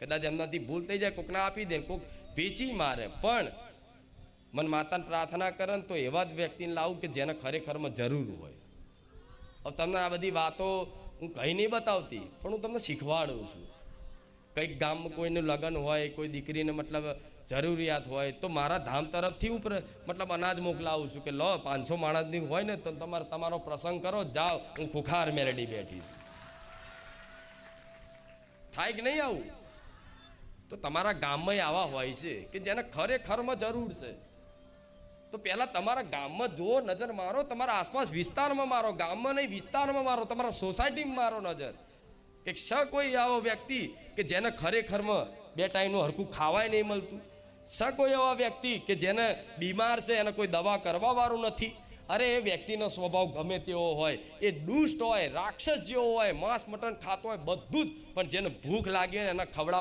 કદાચ એમનાથી ભૂલ થઈ જાય, કોકને આપી દે, કોક વેચી મારે, પણ મન માતાને પ્રાર્થના કરે ને તો એવા જ વ્યક્તિને લાવું કે જેને ખરેખરમાં જરૂર હોય. હવે તમને આ બધી વાતો હું કંઈ નહીં બતાવતી, પણ હું તમને શીખવાડું છું. કંઈક ગામમાં કોઈનું લગ્ન હોય, કોઈ દીકરીને મતલબ જરૂરિયાત હોય, તો મારા ધામ તરફથી હું મતલબ અનાજ મોકલાવું છું કે લો 500 માણસની હોય ને તો તમારો પ્રસંગ કરો, જાઓ, હું ખુખાર મેળડી બેઠી છું. થાય કે નહીં આવું? તો તમારા ગામમાં આવા હોય છે કે જેને ખરેખરમાં જરૂર છે. તો પહેલાં તમારા ગામમાં જુઓ, નજર મારો, તમારા આસપાસ વિસ્તારમાં મારો, ગામમાં નહીં વિસ્તારમાં મારો, તમારા સોસાયટીમાં મારો નજર, કે કોઈ આવો વ્યક્તિ કે જેને ખરેખરમાં 2 ટાઈમનું હરખું ખાવાય નહીં મળતું, કોઈ એવા વ્યક્તિ કે જેને બીમાર છે, એને કોઈ દવા કરવા વાળું નથી. અરે એ વ્યક્તિનો સ્વભાવ ગમે તેવો હોય, એ દુષ્ટ હોય, રાક્ષસ જેવો હોય, માંસ મટન ખાતો હોય, બધું જ, પણ જેને ભૂખ લાગી હોય એને ખવડાવ